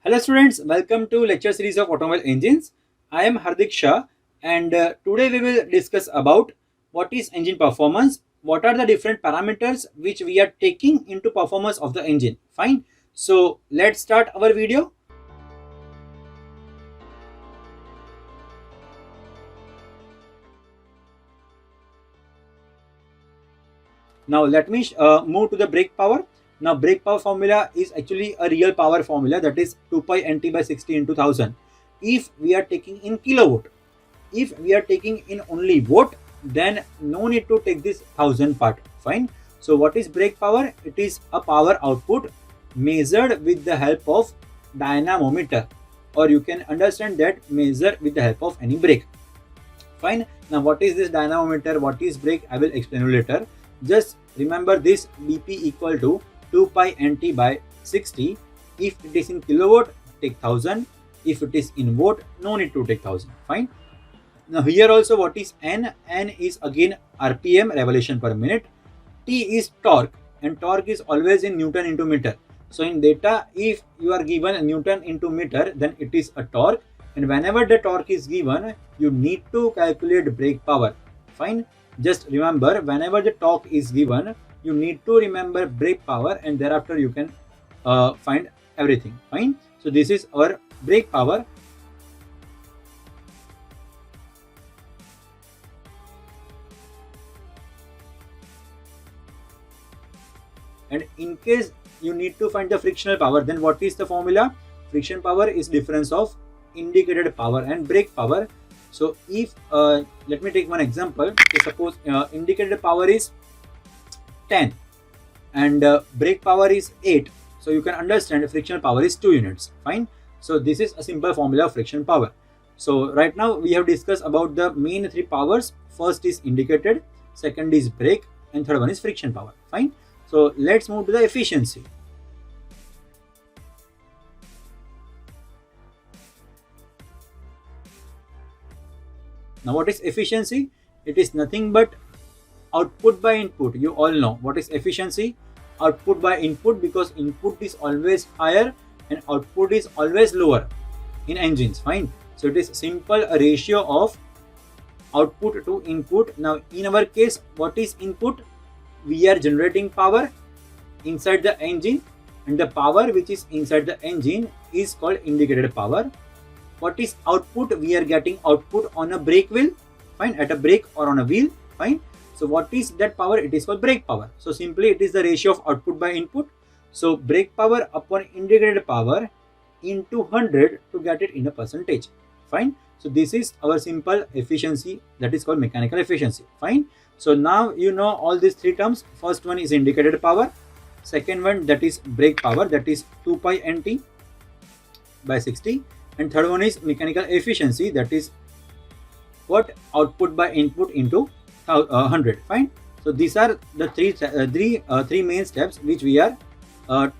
Hello students, welcome to lecture series of automobile engines. I am Hardik Shah and today we will discuss about what is engine performance, what are the different parameters which we are taking into performance of the engine. Fine. So let's start our video. Now let me move to the brake power. Now brake power formula is actually a real power formula, that is 2 pi nt by 60 into 1000. If we are taking in kilowatt, if we are taking in only watt, then no need to take this 1000 part. Fine. So what is brake power? It is a power output measured with the help of dynamometer, or you can understand that measure with the help of any brake. Fine. Now what is this dynamometer, what is brake, I will explain you later. Just remember this bp equal to 2 pi nt by 60. If it is in kilowatt, take 1000. If it is in watt, no need to take 1000. Fine. Now here also what is N? N is again RPM, revolution per minute. T is torque, and torque is always in Newton into meter. So in data, if you are given Newton into meter, then it is a torque, and whenever the torque is given, you need to calculate brake power. Fine. Just remember, whenever the torque is given, you need to remember brake power, and thereafter you can find everything. Fine. So this is our brake power. And in case you need to find the frictional power, then what is the formula? Friction power is difference of indicated power and brake power. So if let me take one example. Okay, suppose indicated power is 10 and brake power is 8. So you can understand frictional power is 2 units. Fine. So this is a simple formula of friction power. So right now we have discussed about the main three powers. First is indicated, second is brake, and third one is friction power. Fine. So let's move to the efficiency. Now what is efficiency? It is nothing but output by input. You all know what is efficiency. Output by input, because input is always higher and output is always lower in engines. Fine. So it is simple, a ratio of output to input. Now in our case, what is input? We are generating power inside the engine, and the power which is inside the engine is called indicated power. What is output? We are getting output on a brake wheel. Fine. At a brake or on a wheel. Fine. So what is that power? It is called brake power. So simply it is the ratio of output by input. So brake power upon indicated power into 100 to get it in a percentage. Fine. So this is our simple efficiency, that is called mechanical efficiency. Fine. So now you know all these three terms. First one is indicated power. Second one, that is brake power, that is 2 pi nt by 60. And third one is mechanical efficiency, that is what? Output by input into 100. Fine. So these are the three main steps which we are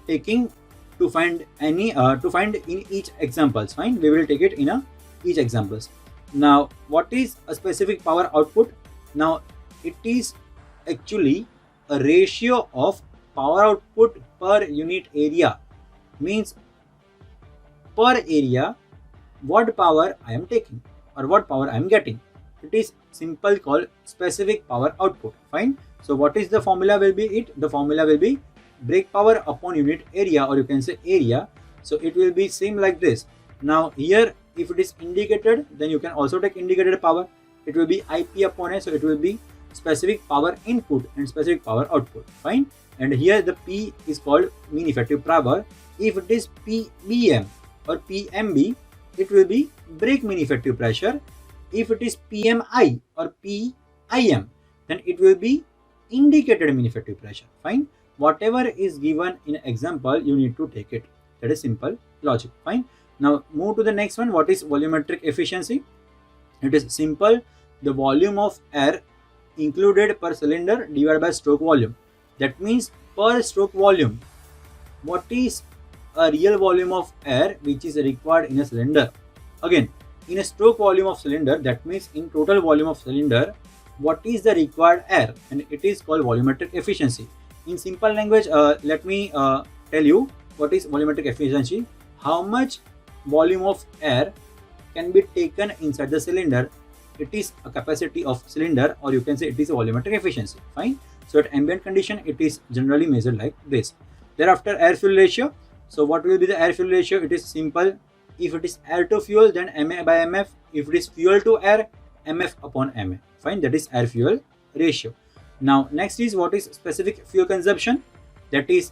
taking to find in each examples. Fine. We will take it in each examples. Now what is a specific power output? Now it is actually a ratio of power output per unit area. Means per area what power I am taking or what power I am getting. It is simple called specific power output. Fine. So what is the formula will be it? The formula will be brake power upon unit area, or you can say area. So it will be same like this. Now here if it is indicated, then you can also take indicated power. It will be IP upon A. So it will be specific power input and specific power output. Fine. And here the P is called mean effective power. If it is PBM or PMB, it will be brake mean effective pressure. If it is PMI or PIM, then it will be indicated mean effective pressure. Fine. Whatever is given in example, you need to take it. That is simple logic. Fine. Now move to the next one. What is volumetric efficiency? It is simple. The volume of air included per cylinder divided by stroke volume. That means per stroke volume, what is a real volume of air which is required in a cylinder? Again, in a stroke volume of cylinder, that means in total volume of cylinder, what is the required air, and it is called volumetric efficiency. In simple language, let me tell you what is volumetric efficiency. how much volume of air can be taken inside the cylinder. It is a capacity of cylinder, or you can say it is a volumetric efficiency. Fine. So at ambient condition, it is generally measured like this. Thereafter, air fuel ratio. So what will be the air fuel ratio? It is simple. If it is air to fuel, then Ma by Mf. If it is fuel to air, Mf upon Ma. Fine. That is air fuel ratio. Now next is what is specific fuel consumption. That is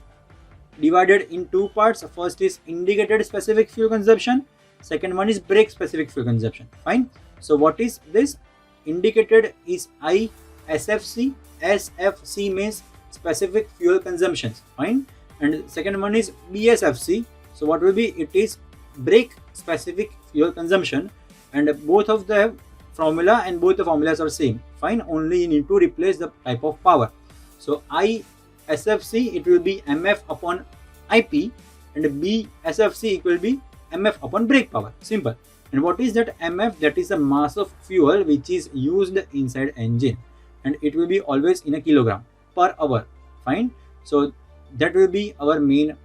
divided in two parts. First is indicated specific fuel consumption. Second one is brake specific fuel consumption. Fine. So what is this? Indicated is ISFC. SFC means specific fuel consumptions. Fine. And second one is BSFC. So what will be? It is brake specific fuel consumption. And both of the formula and both the formulas are same. Fine. Only you need to replace the type of power. So ISFC, it will be Mf upon IP, and BSFC, it will be Mf upon brake power. Simple. And what is that Mf? That is the mass of fuel which is used inside engine, and it will be always in a kilogram per hour. Fine. So that will be our main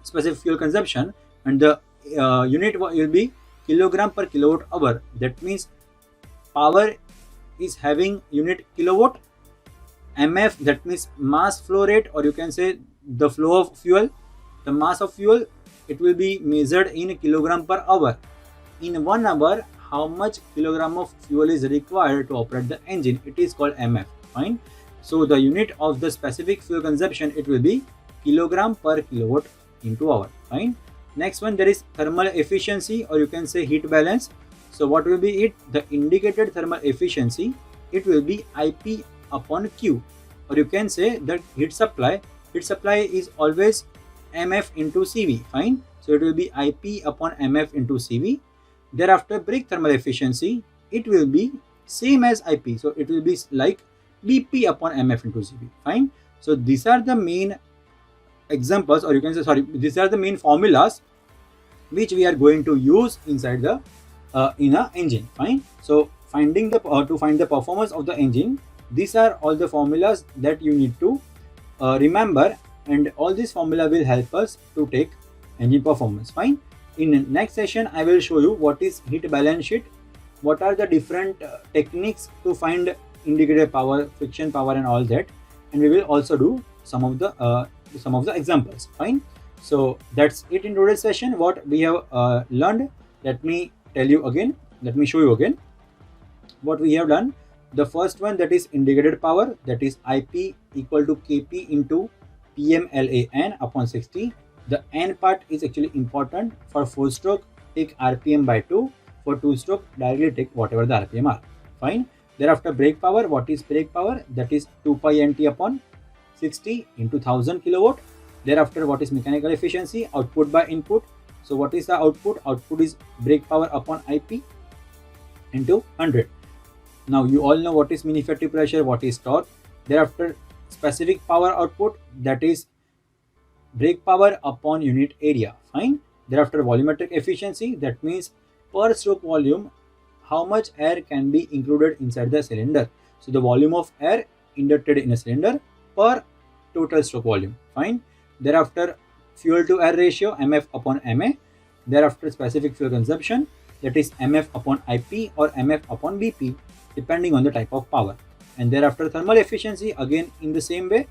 specific fuel consumption, and the unit will be kilogram per kilowatt hour. That means power is having unit kilowatt. Mf, that means mass flow rate, or you can say the flow of fuel, the mass of fuel, it will be measured in kilogram per hour. In 1 hour, how much kilogram of fuel is required to operate the engine? It is called Mf. Fine. So the unit of the specific fuel consumption, it will be kilogram per kilowatt into hour. Fine. Next one, there is thermal efficiency, or you can say heat balance. So what will be it? The indicated thermal efficiency, it will be IP upon Q, or you can say that heat supply. Heat supply is always Mf into Cv. Fine. So it will be IP upon Mf into Cv. Thereafter, brake thermal efficiency, it will be same as IP. So it will be like BP upon Mf into Cv. Fine. So these are the main examples, or you can say, sorry, these are the main formulas which we are going to use inside the in a engine. Fine. So finding the to find the performance of the engine, these are all the formulas that you need to remember, and all this formula will help us to take engine performance. Fine. In next session, I will show you what is heat balance sheet, what are the different techniques to find indicated power, friction power, and all that, and we will also do some of the examples. Fine. So that's it in today's session. What we have learned. Let me tell you again. Let me show you again what we have done. The first one, that is indicated power, that is IP equal to Kp into PMLAN upon 60. The N part is actually important. For 4-stroke, take RPM by 2. For 2-stroke, directly take whatever the RPM are. Fine. Thereafter, brake power. What is brake power? That is 2 pi NT upon 60 into 1000 kilowatt. Thereafter, what is mechanical efficiency? Output by input. So what is the output? Output is brake power upon IP into 100. Now you all know what is mean effective pressure, what is torque. Thereafter, specific power output, that is brake power upon unit area. Fine. Thereafter, volumetric efficiency, that means per stroke volume, how much air can be included inside the cylinder. So the volume of air inducted in a cylinder per total stroke volume. Fine. Thereafter, fuel to air ratio, Mf upon Ma. Thereafter, specific fuel consumption, that is Mf upon Ip or Mf upon Bp, depending on the type of power. And thereafter, thermal efficiency, again in the same way,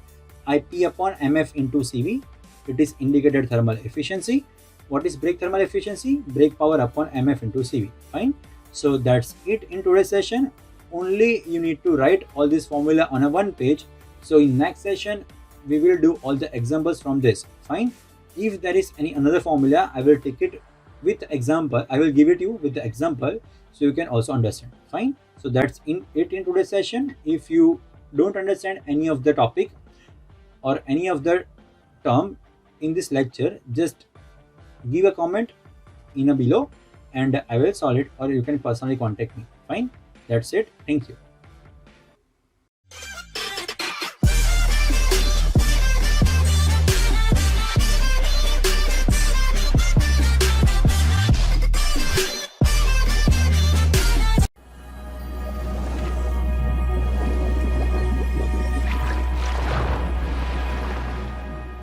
Ip upon Mf into Cv, it is indicated thermal efficiency. What is brake thermal efficiency? Brake power upon Mf into Cv. Fine. So that's it in today's session. Only you need to write all this formula on a one page. So in next session, we will do all the examples from this. Fine. If there is any another formula, I will take it with example. I will give it you with the example, so you can also understand. Fine. So that's it in today's session. If you don't understand any of the topic or any of the term in this lecture, just give a comment in a below and I will solve it, or you can personally contact me. Fine. That's it. Thank you.